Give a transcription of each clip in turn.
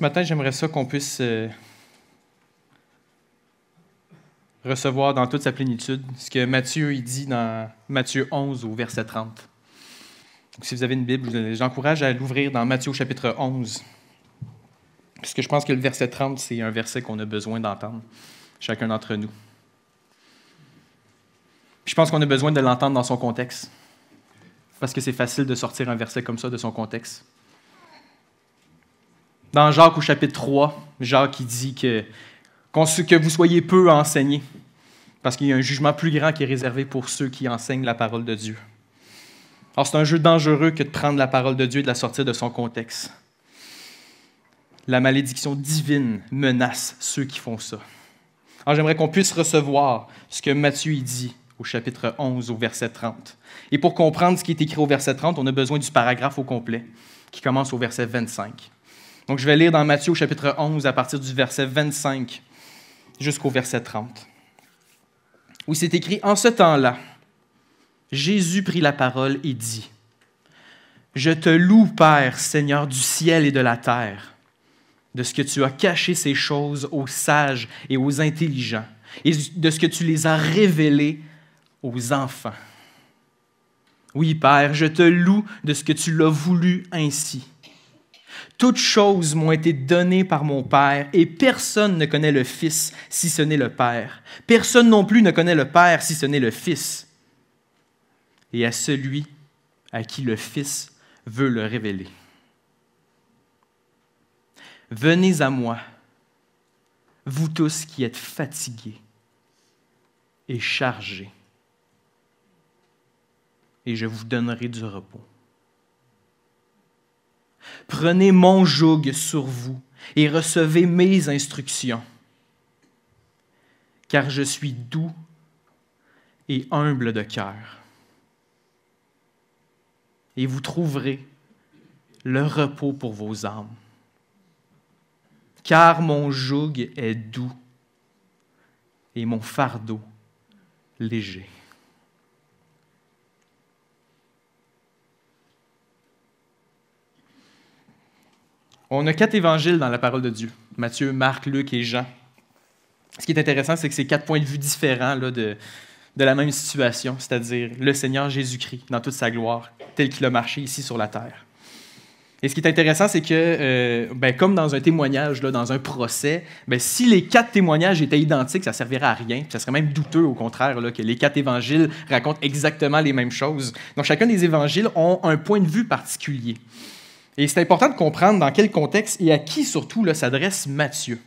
matin, j'aimerais ça qu'on puisse recevoir dans toute sa plénitude ce que Matthieu il dit dans Matthieu 11 au verset 30. Donc, si vous avez une Bible, j'encourage à l'ouvrir dans Matthieu au chapitre 11. Parce que je pense que le verset 30, c'est un verset qu'on a besoin d'entendre, chacun d'entre nous. Puis je pense qu'on a besoin de l'entendre dans son contexte. Parce que c'est facile de sortir un verset comme ça de son contexte. Dans Jacques au chapitre 3, Jacques il dit que vous soyez peu enseignés, parce qu'il y a un jugement plus grand qui est réservé pour ceux qui enseignent la parole de Dieu. Alors c'est un jeu dangereux que de prendre la parole de Dieu et de la sortir de son contexte. La malédiction divine menace ceux qui font ça. Alors j'aimerais qu'on puisse recevoir ce que Matthieu il dit au chapitre 11 au verset 30. Et pour comprendre ce qui est écrit au verset 30, on a besoin du paragraphe au complet, qui commence au verset 25. Donc, je vais lire dans Matthieu au chapitre 11 à partir du verset 25 jusqu'au verset 30. Où c'est écrit « En ce temps-là, Jésus prit la parole et dit « Je te loue, Père, Seigneur du ciel et de la terre, de ce que tu as caché ces choses aux sages et aux intelligents, et de ce que tu les as révélées aux enfants. Oui, Père, je te loue de ce que tu l'as voulu ainsi. Toutes choses m'ont été données par mon Père, et personne ne connaît le Fils si ce n'est le Père. Personne non plus ne connaît le Père si ce n'est le Fils. Et à celui à qui le Fils veut le révéler. Venez à moi, vous tous qui êtes fatigués et chargés, et je vous donnerai du repos. Prenez mon joug sur vous et recevez mes instructions, car je suis doux et humble de cœur. Et vous trouverez le repos pour vos âmes, car mon joug est doux et mon fardeau léger. » On a 4 évangiles dans la parole de Dieu, Matthieu, Marc, Luc et Jean. Ce qui est intéressant, c'est que c'est 4 points de vue différents là, de la même situation, c'est-à-dire le Seigneur Jésus-Christ dans toute sa gloire, tel qu'il a marché ici sur la terre. Et ce qui est intéressant, c'est que, comme dans un témoignage, là, dans un procès, si les 4 témoignages étaient identiques, ça ne servirait à rien, puis ça serait même douteux, au contraire, là, que les 4 évangiles racontent exactement les mêmes choses. Donc, chacun des évangiles ont un point de vue particulier. Et c'est important de comprendre dans quel contexte et à qui surtout là, s'adresse Matthieu.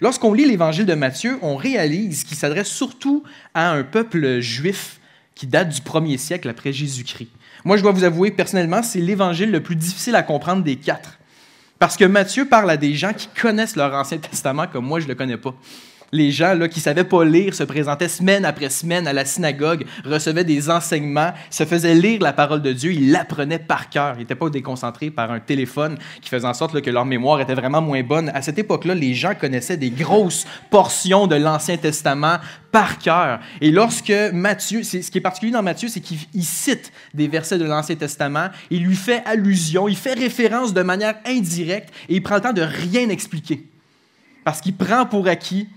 Lorsqu'on lit l'évangile de Matthieu, on réalise qu'il s'adresse surtout à un peuple juif qui date du 1er siècle après Jésus-Christ. Moi, je dois vous avouer, personnellement, c'est l'évangile le plus difficile à comprendre des 4. Parce que Matthieu parle à des gens qui connaissent leur Ancien Testament comme moi, je ne le connais pas. Les gens là, qui ne savaient pas lire se présentaient semaine après semaine à la synagogue, recevaient des enseignements, se faisaient lire la parole de Dieu, ils l'apprenaient par cœur. Ils n'étaient pas déconcentrés par un téléphone qui faisait en sorte là, que leur mémoire était vraiment moins bonne. À cette époque-là, les gens connaissaient des grosses portions de l'Ancien Testament par cœur. Et lorsque Matthieu, ce qui est particulier dans Matthieu, c'est qu'il cite des versets de l'Ancien Testament, il lui fait allusion, il fait référence de manière indirecte et il prend le temps de rien expliquer. Parce qu'il prend pour acquis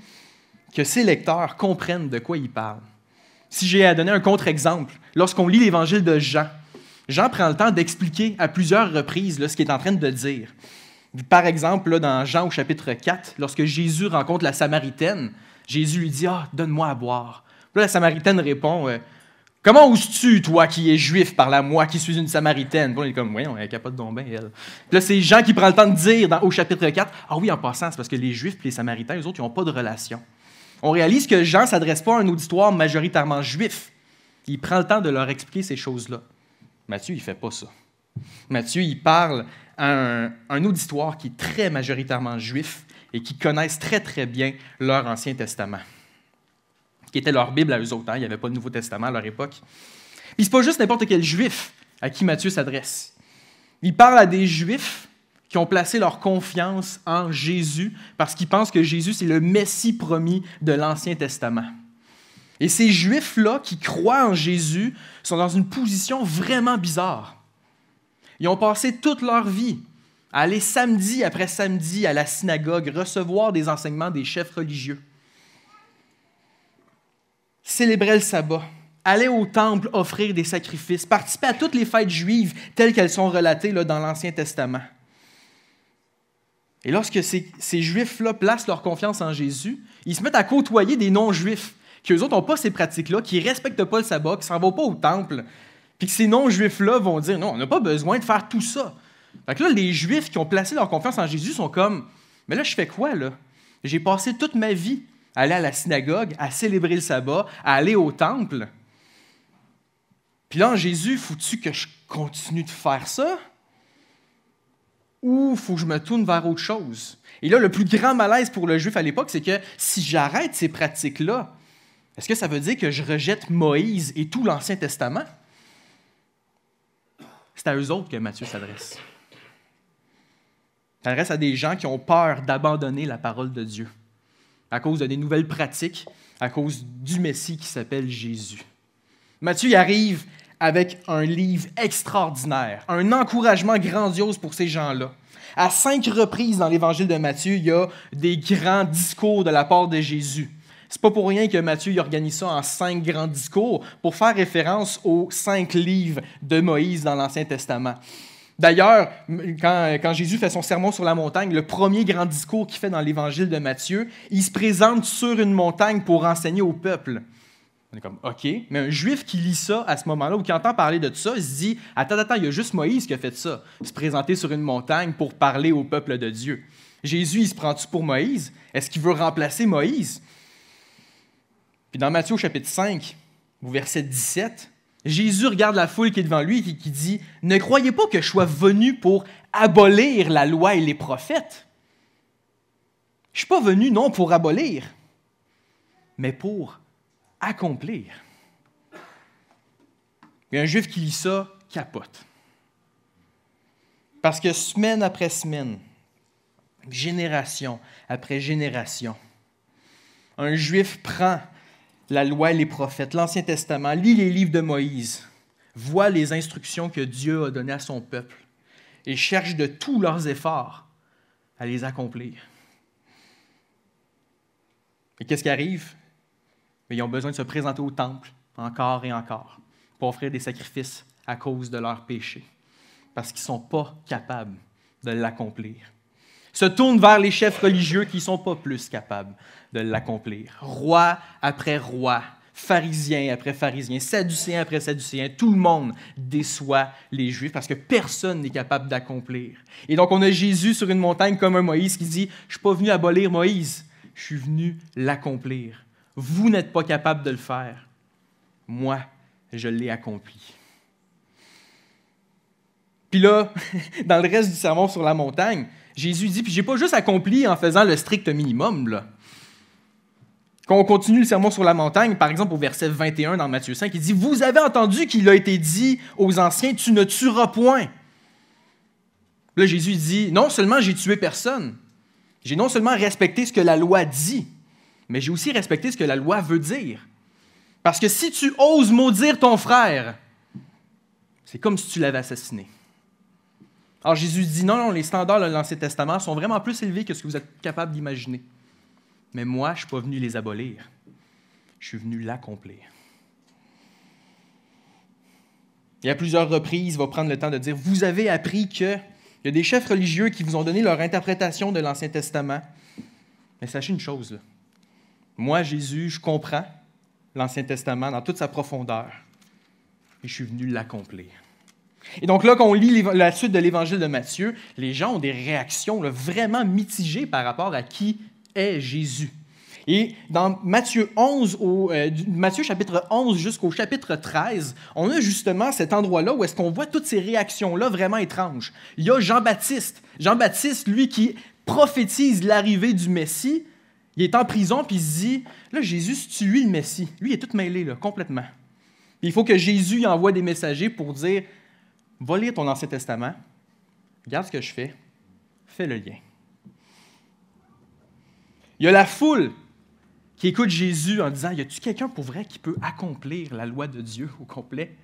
que ses lecteurs comprennent de quoi il parle. Si j'ai à donner un contre-exemple, lorsqu'on lit l'évangile de Jean, Jean prend le temps d'expliquer à plusieurs reprises là, ce qu'il est en train de dire. Par exemple, là, dans Jean au chapitre 4, lorsque Jésus rencontre la Samaritaine, Jésus lui dit « Ah, donne-moi à boire. » Là, la Samaritaine répond « Comment oses-tu, toi qui es juif, parler à moi qui suis une Samaritaine? » Puis on est comme « Voyons, elle capote donc bien, elle. » Puis là, c'est Jean qui prend le temps de dire au chapitre 4 « Ah oui, en passant, c'est parce que les Juifs et les Samaritains, eux autres, ils n'ont pas de relation. » On réalise que Jean ne s'adresse pas à un auditoire majoritairement juif. Il prend le temps de leur expliquer ces choses-là. Matthieu, il ne fait pas ça. Matthieu, il parle à un auditoire qui est très majoritairement juif et qui connaissent très, très bien leur Ancien Testament, qui était leur Bible à eux autres. Hein? Il n'y avait pas de Nouveau Testament à leur époque. Puis ce n'est pas juste n'importe quel juif à qui Matthieu s'adresse. Il parle à des juifs qui ont placé leur confiance en Jésus parce qu'ils pensent que Jésus, c'est le Messie promis de l'Ancien Testament. Et ces Juifs-là qui croient en Jésus sont dans une position vraiment bizarre. Ils ont passé toute leur vie à aller samedi après samedi à la synagogue, recevoir des enseignements des chefs religieux, célébrer le sabbat, aller au temple offrir des sacrifices, participer à toutes les fêtes juives telles qu'elles sont relatées là, dans l'Ancien Testament. Et lorsque ces Juifs-là placent leur confiance en Jésus, ils se mettent à côtoyer des non-Juifs, qui eux autres n'ont pas ces pratiques-là, qui ne respectent pas le sabbat, qui ne s'en vont pas au temple, puis que ces non-Juifs-là vont dire « Non, on n'a pas besoin de faire tout ça. » Fait que là, les Juifs qui ont placé leur confiance en Jésus sont comme « Mais là, je fais quoi, là? J'ai passé toute ma vie à aller à la synagogue, à célébrer le sabbat, à aller au temple. Puis là, en Jésus, faut-tu que je continue de faire ça? Ou faut que je me tourne vers autre chose? » Et là, le plus grand malaise pour le Juif à l'époque, c'est que si j'arrête ces pratiques-là, est-ce que ça veut dire que je rejette Moïse et tout l'Ancien Testament? C'est à eux autres que Matthieu s'adresse. Il s'adresse à des gens qui ont peur d'abandonner la parole de Dieu à cause de des nouvelles pratiques, à cause du Messie qui s'appelle Jésus. Matthieu y arrive avec un livre extraordinaire, un encouragement grandiose pour ces gens-là. À 5 reprises dans l'Évangile de Matthieu, il y a des grands discours de la part de Jésus. C'est pas pour rien que Matthieu organise ça en 5 grands discours pour faire référence aux 5 livres de Moïse dans l'Ancien Testament. D'ailleurs, quand Jésus fait son sermon sur la montagne, le premier grand discours qu'il fait dans l'Évangile de Matthieu, il se présente sur une montagne pour enseigner au peuple. On est comme, OK, mais un Juif qui lit ça à ce moment-là ou qui entend parler de ça, il se dit, attends, il y a juste Moïse qui a fait ça, se présenter sur une montagne pour parler au peuple de Dieu. Jésus, il se prend-tu pour Moïse? Est-ce qu'il veut remplacer Moïse? Puis dans Matthieu au chapitre 5, au verset 17, Jésus regarde la foule qui est devant lui et qui dit « Ne croyez pas que je sois venu pour abolir la loi et les prophètes. Je ne suis pas venu non pour abolir, mais pour accomplir. » Et un Juif qui lit ça capote. Parce que semaine après semaine, génération après génération, un Juif prend la loi et les prophètes, l'Ancien Testament, lit les livres de Moïse, voit les instructions que Dieu a données à son peuple et cherche de tous leurs efforts à les accomplir. Et qu'est-ce qui arrive? Ils ont besoin de se présenter au temple encore et encore pour offrir des sacrifices à cause de leurs péchés, parce qu'ils ne sont pas capables de l'accomplir. Se tournent vers les chefs religieux qui ne sont pas plus capables de l'accomplir. Roi après roi, pharisien après pharisien, sadducéen après sadducéen, tout le monde déçoit les Juifs parce que personne n'est capable d'accomplir. Et donc on a Jésus sur une montagne comme un Moïse qui dit « Je ne suis pas venu abolir Moïse, je suis venu l'accomplir. Vous n'êtes pas capable de le faire. Moi, je l'ai accompli. » Puis là, dans le reste du sermon sur la montagne, Jésus dit, puis je n'ai pas juste accompli en faisant le strict minimum. Là. Quand on continue le sermon sur la montagne, par exemple au verset 21 dans Matthieu 5, il dit « Vous avez entendu qu'il a été dit aux anciens, tu ne tueras point. » Là, Jésus dit « Non seulement j'ai tué personne, j'ai non seulement respecté ce que la loi dit, mais j'ai aussi respecté ce que la loi veut dire. Parce que si tu oses maudire ton frère, c'est comme si tu l'avais assassiné. » Alors Jésus dit, non, les standards de l'Ancien Testament sont vraiment plus élevés que ce que vous êtes capable d'imaginer. Mais moi, je ne suis pas venu les abolir. Je suis venu l'accomplir. Et à plusieurs reprises, il va prendre le temps de dire, vous avez appris qu'il y a des chefs religieux qui vous ont donné leur interprétation de l'Ancien Testament. Mais sachez une chose, là. Moi, Jésus, je comprends l'Ancien Testament dans toute sa profondeur. Et je suis venu l'accomplir. Et donc là, quand on lit la suite de l'Évangile de Matthieu, les gens ont des réactions là, vraiment mitigées par rapport à qui est Jésus. Et dans Matthieu chapitre 11 jusqu'au chapitre 13, on a justement cet endroit-là où est-ce qu'on voit toutes ces réactions-là vraiment étranges. Il y a Jean-Baptiste. Jean-Baptiste, lui, qui prophétise l'arrivée du Messie, il est en prison, puis il se dit, là, Jésus, c'est lui le Messie. Lui, il est tout mêlé, là, complètement. Puis il faut que Jésus y envoie des messagers pour dire, va lire ton Ancien Testament, regarde ce que je fais, fais le lien. Il y a la foule qui écoute Jésus en disant, y a-t-il quelqu'un pour vrai qui peut accomplir la loi de Dieu au complet?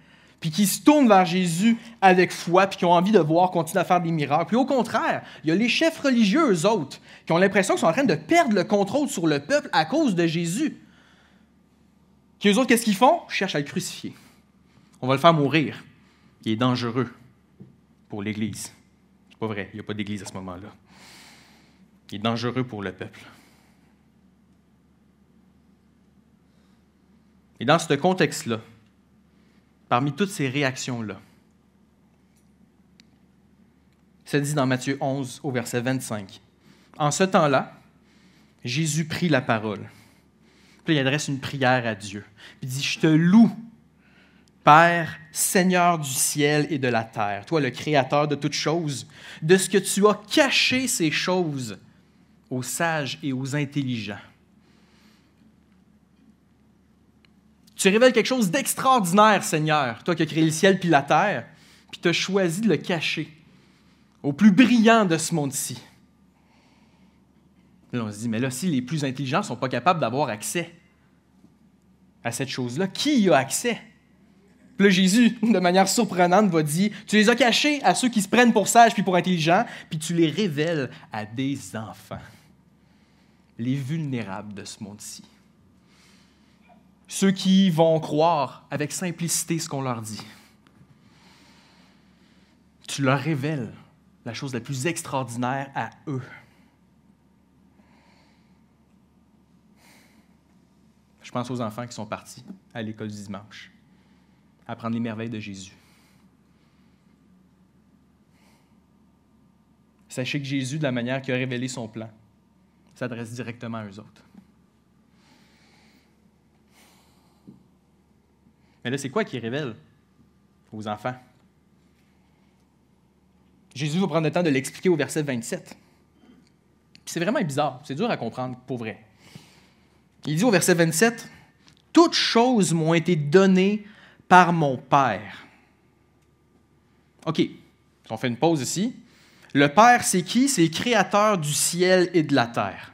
puis qui se tournent vers Jésus avec foi, puis qui ont envie de voir continuer à faire des miracles. Puis au contraire, il y a les chefs religieux, eux autres, qui ont l'impression qu'ils sont en train de perdre le contrôle sur le peuple à cause de Jésus. Puis eux autres, qu'est-ce qu'ils font? Ils cherchent à le crucifier. On va le faire mourir. Il est dangereux pour l'Église. C'est pas vrai, il n'y a pas d'Église à ce moment-là. Il est dangereux pour le peuple. Et dans ce contexte-là, parmi toutes ces réactions-là, c'est dit dans Matthieu 11, au verset 25. En ce temps-là, Jésus prit la parole. Puis il adresse une prière à Dieu. Puis il dit, « Je te loue, Père, Seigneur du ciel et de la terre, toi le Créateur de toutes choses, de ce que tu as caché ces choses aux sages et aux intelligents. Tu révèles quelque chose d'extraordinaire, Seigneur, toi qui as créé le ciel puis la terre, puis tu as choisi de le cacher au plus brillant de ce monde-ci. » Là, on se dit, mais là, si les plus intelligents ne sont pas capables d'avoir accès à cette chose-là, qui y a accès? Puis là, Jésus, de manière surprenante, va dire, tu les as cachés à ceux qui se prennent pour sages puis pour intelligents, puis tu les révèles à des enfants, les vulnérables de ce monde-ci. Ceux qui vont croire avec simplicité ce qu'on leur dit. Tu leur révèles la chose la plus extraordinaire à eux. Je pense aux enfants qui sont partis à l'école du dimanche, apprendre les merveilles de Jésus. Sachez que Jésus, de la manière qu'il a révélé son plan, s'adresse directement à eux autres. Mais là, c'est quoi qu'il révèle aux enfants? Jésus va prendre le temps de l'expliquer au verset 27. Puis c'est vraiment bizarre, c'est dur à comprendre pour vrai. Il dit au verset 27, « Toutes choses m'ont été données par mon Père. » OK, on fait une pause ici. Le Père, c'est qui? C'est le Créateur du ciel et de la terre.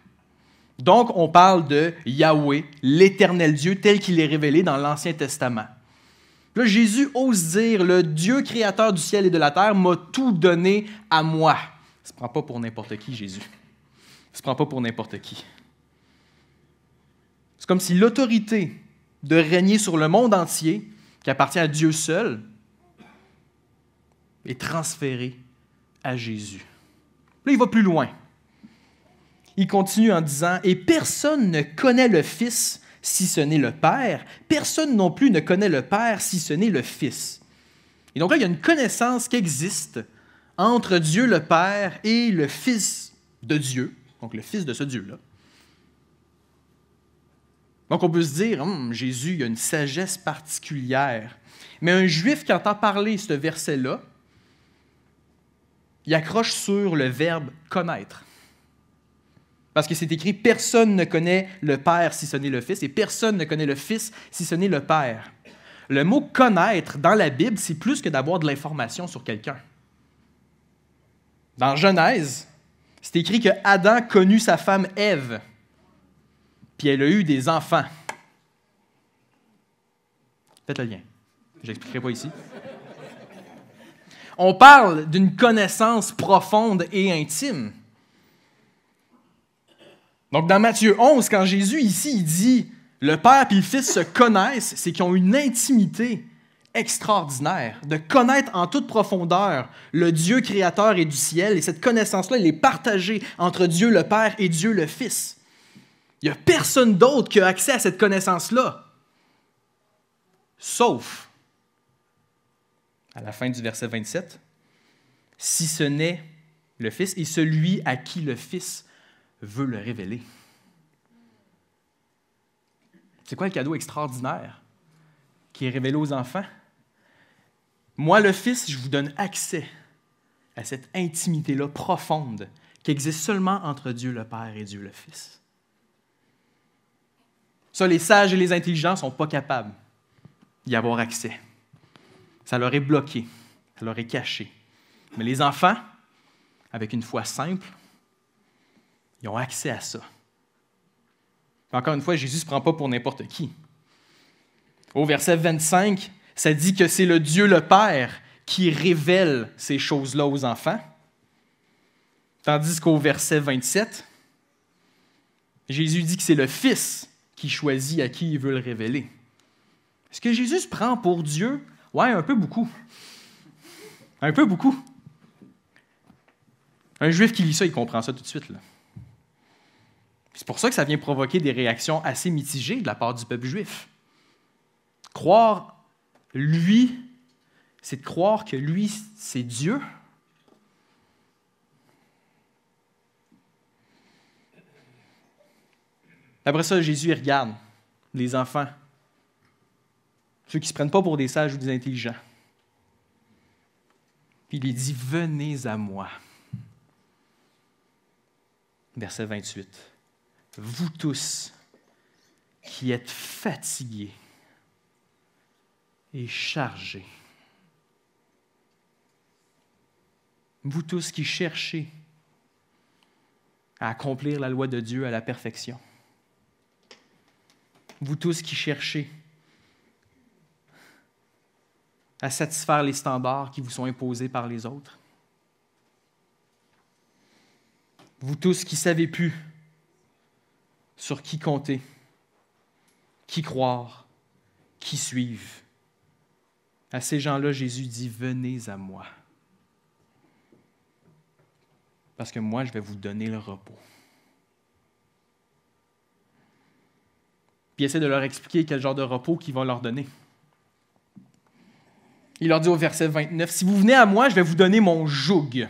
Donc, on parle de Yahweh, l'Éternel Dieu, tel qu'il est révélé dans l'Ancien Testament. Là, Jésus ose dire, le Dieu créateur du ciel et de la terre m'a tout donné à moi. Il ne se prend pas pour n'importe qui, Jésus. Il ne se prend pas pour n'importe qui. C'est comme si l'autorité de régner sur le monde entier, qui appartient à Dieu seul, est transférée à Jésus. Là, il va plus loin. Il continue en disant, « Et personne ne connaît le Fils si ce n'est le Père. Personne non plus ne connaît le Père si ce n'est le Fils. » Et donc là, il y a une connaissance qui existe entre Dieu le Père et le Fils de Dieu, donc le Fils de ce Dieu-là. Donc on peut se dire, Jésus, il a une sagesse particulière. Mais un Juif qui entend parler ce verset-là, il accroche sur le verbe « connaître ». Parce que c'est écrit « Personne ne connaît le Père si ce n'est le Fils, et personne ne connaît le Fils si ce n'est le Père. » Le mot « connaître » dans la Bible, c'est plus que d'avoir de l'information sur quelqu'un. Dans Genèse, c'est écrit que Adam connut sa femme Ève, puis elle a eu des enfants. Faites le lien. Je n'expliquerai pas ici. On parle d'une connaissance profonde et intime. Donc, dans Matthieu 11, quand Jésus, ici, il dit « Le Père et le Fils se connaissent », c'est qu'ils ont une intimité extraordinaire, de connaître en toute profondeur le Dieu créateur et du ciel, et cette connaissance-là, elle est partagée entre Dieu le Père et Dieu le Fils. Il n'y a personne d'autre qui a accès à cette connaissance-là, sauf, à la fin du verset 27, « Si ce n'est le Fils et celui à qui le Fils veut le révéler. » C'est quoi le cadeau extraordinaire qui est révélé aux enfants? Moi, le Fils, je vous donne accès à cette intimité-là profonde qui existe seulement entre Dieu le Père et Dieu le Fils. Ça, les sages et les intelligents ne sont pas capables d'y avoir accès. Ça leur est bloqué, ça leur est caché. Mais les enfants, avec une foi simple, ils ont accès à ça. Encore une fois, Jésus ne se prend pas pour n'importe qui. Au verset 25, Ça dit que c'est le Dieu le Père qui révèle ces choses-là aux enfants. Tandis qu'au verset 27, Jésus dit que c'est le Fils qui choisit à qui il veut le révéler. Est-ce que Jésus se prend pour Dieu? Ouais, un peu beaucoup. Un peu beaucoup. Un Juif qui lit ça, il comprend ça tout de suite, là. C'est pour ça que ça vient provoquer des réactions assez mitigées de la part du peuple juif. Croire lui, c'est de croire que lui, c'est Dieu. Après ça, Jésus, il regarde les enfants, ceux qui ne se prennent pas pour des sages ou des intelligents. Puis il les dit, venez à moi. Verset 28. Vous tous qui êtes fatigués et chargés, vous tous qui cherchez à accomplir la loi de Dieu à la perfection, vous tous qui cherchez à satisfaire les standards qui vous sont imposés par les autres, vous tous qui ne savez plus sur qui compter, qui croire, qui suivre. À ces gens-là, Jésus dit, venez à moi. Parce que moi, je vais vous donner le repos. Puis il essaie de leur expliquer quel genre de repos qu'il va leur donner. Il leur dit au verset 29, si vous venez à moi, je vais vous donner mon joug.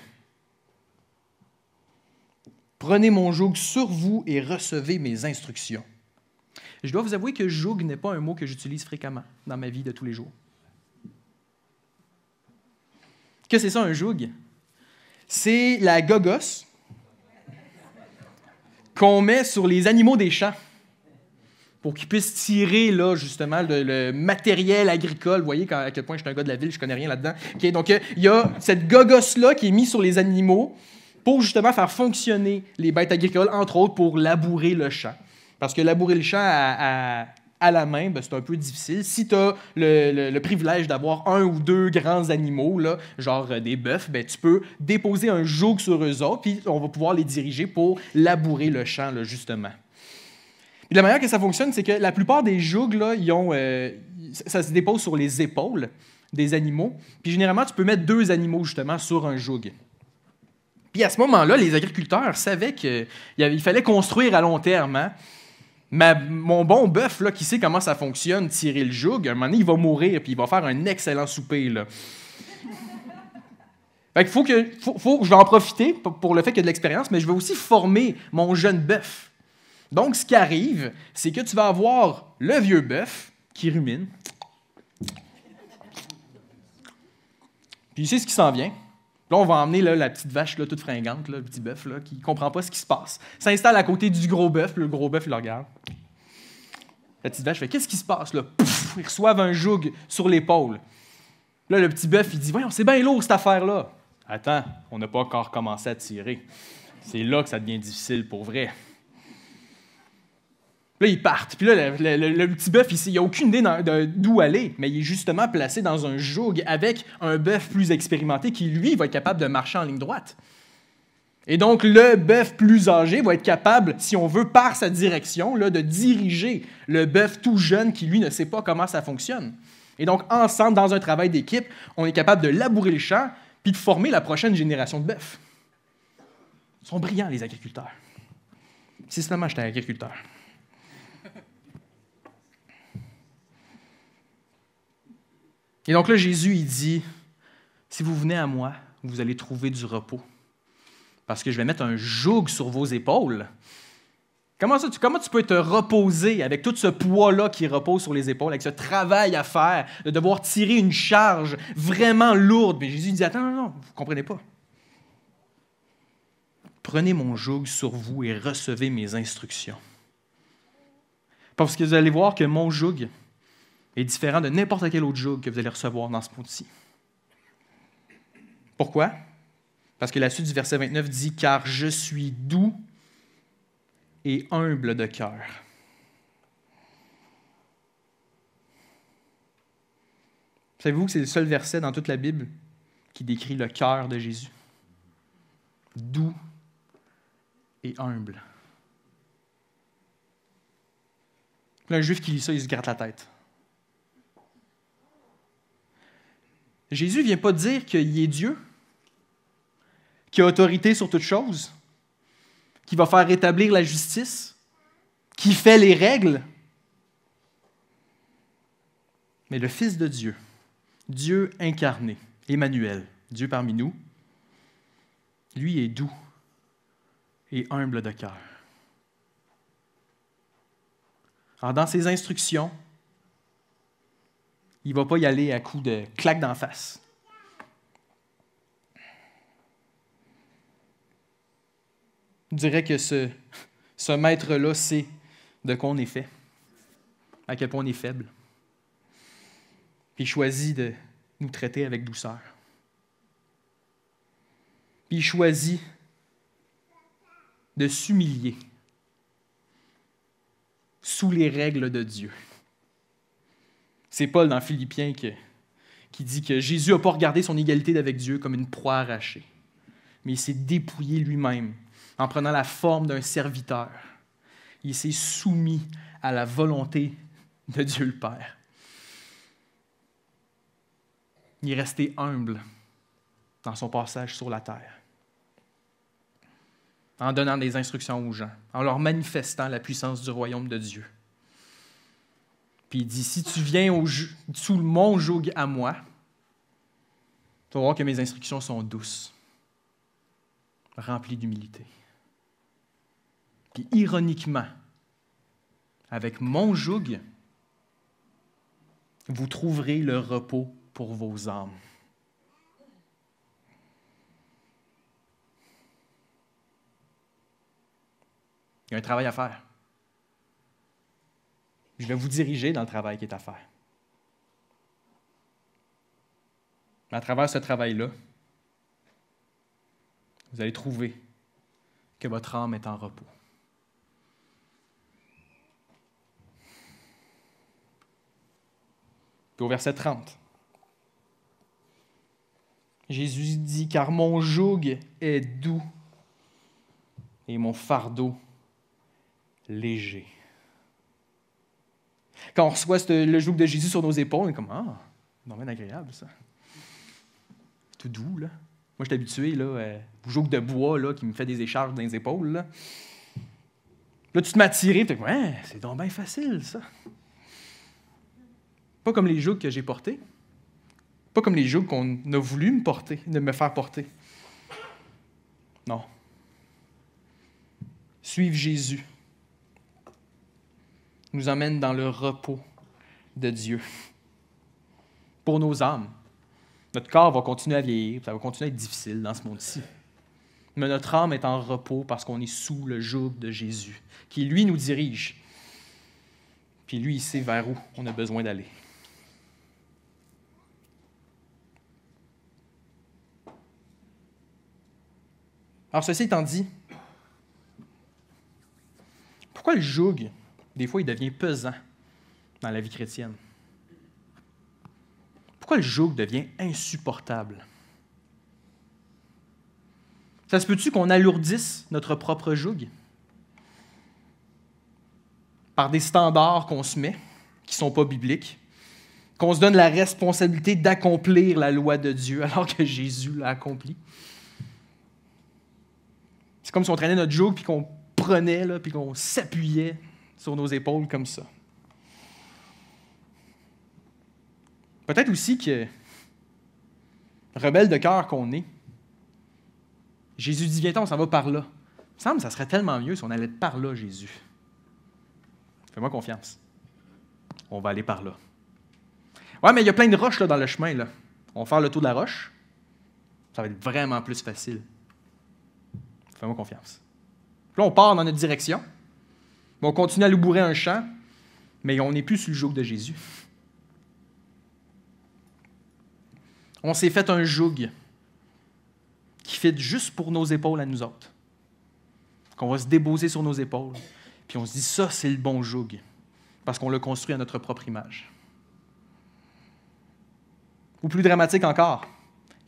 Prenez mon joug sur vous et recevez mes instructions. Je dois vous avouer que joug n'est pas un mot que j'utilise fréquemment dans ma vie de tous les jours. Que c'est ça, un joug? C'est la gogosse qu'on met sur les animaux des champs pour qu'ils puissent tirer, là, justement, le matériel agricole. Vous voyez à quel point je suis un gars de la ville, je ne connais rien là-dedans. Okay, donc, il y a cette gogosse-là qui est mise sur les animaux pour justement faire fonctionner les bêtes agricoles, entre autres pour labourer le champ. Parce que labourer le champ à la main, ben, c'est un peu difficile. Si tu as le privilège d'avoir un ou deux grands animaux, là, genre des bœufs, ben, tu peux déposer un joug sur eux autres, puis on va pouvoir les diriger pour labourer le champ, là, justement. Puis la manière que ça fonctionne, c'est que la plupart des jougs, là, ça se dépose sur les épaules des animaux. Puis généralement, tu peux mettre 2 animaux, justement, sur un joug. Puis à ce moment-là, les agriculteurs savaient qu'il fallait construire à long terme. Hein? Mon bon bœuf, là, qui sait comment ça fonctionne, tirer le joug, à un moment donné, il va mourir, puis il va faire un excellent souper. Là. Fait qu'il faut que je vais en profiter pour le fait qu'il y a de l'expérience, mais je vais aussi former mon jeune bœuf. Donc, ce qui arrive, c'est que tu vas avoir le vieux bœuf qui rumine. Puis il sait ce qui s'en vient. Là, on va emmener là, la petite vache là, toute fringante, là, le petit bœuf, là, qui ne comprend pas ce qui se passe. S'installe à côté du gros bœuf, puis le gros bœuf, il le regarde. La petite vache fait « Qu'est-ce qui se passe? » là? Pouf, ils reçoivent un joug sur l'épaule. Là, le petit bœuf, il dit « Voyons, c'est bien lourd, cette affaire-là. » Attends, on n'a pas encore commencé à tirer. C'est là que ça devient difficile pour vrai. Là, ils partent. Puis là, le petit bœuf, il n'a aucune idée d'où aller, mais il est justement placé dans un joug avec un bœuf plus expérimenté qui, lui, va être capable de marcher en ligne droite. Et donc, le bœuf plus âgé va être capable, si on veut, par sa direction, là, de diriger le bœuf tout jeune qui, lui, ne sait pas comment ça fonctionne. Et donc, ensemble, dans un travail d'équipe, on est capable de labourer le champ puis de former la prochaine génération de bœufs. Ils sont brillants, les agriculteurs. Si seulement j'étais agriculteur. Et donc là, Jésus, il dit, si vous venez à moi, vous allez trouver du repos. Parce que je vais mettre un joug sur vos épaules. Comment tu peux te reposer avec tout ce poids-là qui repose sur les épaules, avec ce travail à faire, de devoir tirer une charge vraiment lourde? Mais Jésus dit, attends, non, vous ne comprenez pas. Prenez mon joug sur vous et recevez mes instructions. Parce que vous allez voir que mon joug est différent de n'importe quel autre joug que vous allez recevoir dans ce monde-ci. Pourquoi? Parce que la suite du verset 29 dit « Car je suis doux et humble de cœur. » Savez-vous que c'est le seul verset dans toute la Bible qui décrit le cœur de Jésus? Doux et humble. Un juif qui lit ça, il se gratte la tête. Jésus ne vient pas dire qu'il est Dieu, qu'il a autorité sur toute chose, qu'il va faire rétablir la justice, qu'il fait les règles. Mais le Fils de Dieu, Dieu incarné, Emmanuel, Dieu parmi nous, lui est doux et humble de cœur. Alors, dans ses instructions, il ne va pas y aller à coups de claque d'en face. Je dirais que ce maître-là sait de quoi on est fait, à quel point on est faible. Puis il choisit de nous traiter avec douceur. Puis il choisit de s'humilier sous les règles de Dieu. C'est Paul dans Philippiens qui dit que Jésus n'a pas regardé son égalité avec Dieu comme une proie arrachée, mais il s'est dépouillé lui-même en prenant la forme d'un serviteur. Il s'est soumis à la volonté de Dieu le Père. Il est resté humble dans son passage sur la terre, en donnant des instructions aux gens, en leur manifestant la puissance du royaume de Dieu. Puis il dit, si tu viens sous mon joug à moi, tu vas voir que mes instructions sont douces, remplies d'humilité. Puis ironiquement, avec mon joug, vous trouverez le repos pour vos âmes. Il y a un travail à faire. Je vais vous diriger dans le travail qui est à faire. Mais à travers ce travail-là, vous allez trouver que votre âme est en repos. Puis au verset 30, Jésus dit « Car mon joug est doux et mon fardeau léger. » Quand on reçoit le joug de Jésus sur nos épaules, on est comme « Ah, c'est vraiment agréable ça. » Tout doux, là. Moi, je suis habitué là, au joug de bois là, qui me fait des écharpes dans les épaules. Là, tu te m'as tiré, tu te dis « Ouais, c'est donc bien facile ça. » Pas comme les jougs que j'ai portés. Pas comme les jougs qu'on a voulu me faire porter. Non. Suivre Jésus nous emmène dans le repos de Dieu. Pour nos âmes. Notre corps va continuer à vieillir, ça va continuer à être difficile dans ce monde-ci. Mais notre âme est en repos parce qu'on est sous le joug de Jésus, qui, lui, nous dirige. Puis lui, il sait vers où on a besoin d'aller. Alors, ceci étant dit, pourquoi le joug, des fois, il devient pesant dans la vie chrétienne? Pourquoi le joug devient insupportable? Ça se peut-tu qu'on alourdisse notre propre joug par des standards qu'on se met, qui ne sont pas bibliques, qu'on se donne la responsabilité d'accomplir la loi de Dieu alors que Jésus l'a accompli? C'est comme si on traînait notre joug puis qu'on prenait, là, puis qu'on s'appuyait sur nos épaules comme ça. Peut-être aussi que, rebelle de cœur qu'on est, Jésus dit, viens-t'en, on s'en va par là. Il me semble que ça serait tellement mieux si on allait par là, Jésus. Fais-moi confiance. On va aller par là. Ouais, mais il y a plein de roches là, dans le chemin. Là. On va faire le tour de la roche. Ça va être vraiment plus facile. Fais-moi confiance. Puis là, on part dans notre direction. On continue à labourer un champ, mais on n'est plus sous le joug de Jésus. On s'est fait un joug qui fit juste pour nos épaules à nous autres. Qu'on va se déposer sur nos épaules, puis on se dit, ça, c'est le bon joug, parce qu'on l'a construit à notre propre image. Ou plus dramatique encore,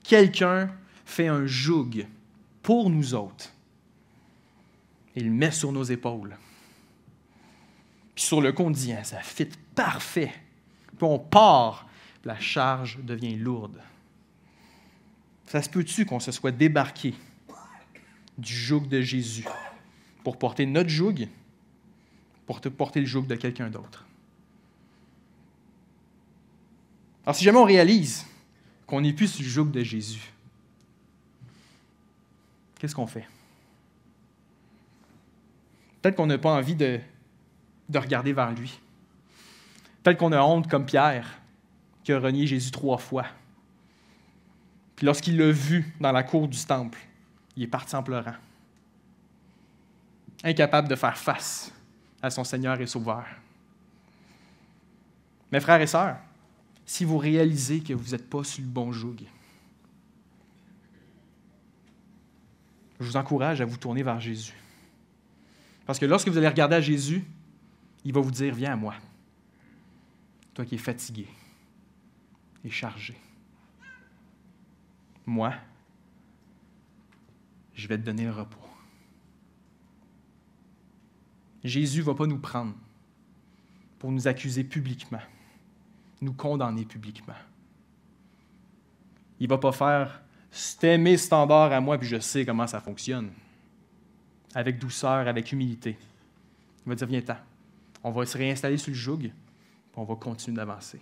quelqu'un fait un joug pour nous autres. Il le met sur nos épaules. Puis sur le coup, on dit, ça fit parfait. Puis on part, puis la charge devient lourde. Ça se peut-tu qu'on se soit débarqué du joug de Jésus pour porter notre joug, pour porter le joug de quelqu'un d'autre? Alors, si jamais on réalise qu'on n'est plus sur le joug de Jésus, qu'est-ce qu'on fait? Peut-être qu'on n'a pas envie de regarder vers lui. Peut-être qu'on a honte comme Pierre, qui a renié Jésus 3 fois. Puis lorsqu'il l'a vu dans la cour du temple, il est parti en pleurant. Incapable de faire face à son Seigneur et Sauveur. Mes frères et sœurs, si vous réalisez que vous n'êtes pas sur le bon joug, je vous encourage à vous tourner vers Jésus. Parce que lorsque vous allez regarder à Jésus, il va vous dire, viens à moi, toi qui es fatigué et chargé. Moi, je vais te donner le repos. Jésus ne va pas nous prendre pour nous accuser publiquement, nous condamner publiquement. Il ne va pas faire « c'était mes standards à moi, puis je sais comment ça fonctionne ». Avec douceur, avec humilité. Il va dire, viens-t'en. On va se réinstaller sur le joug, puis on va continuer d'avancer.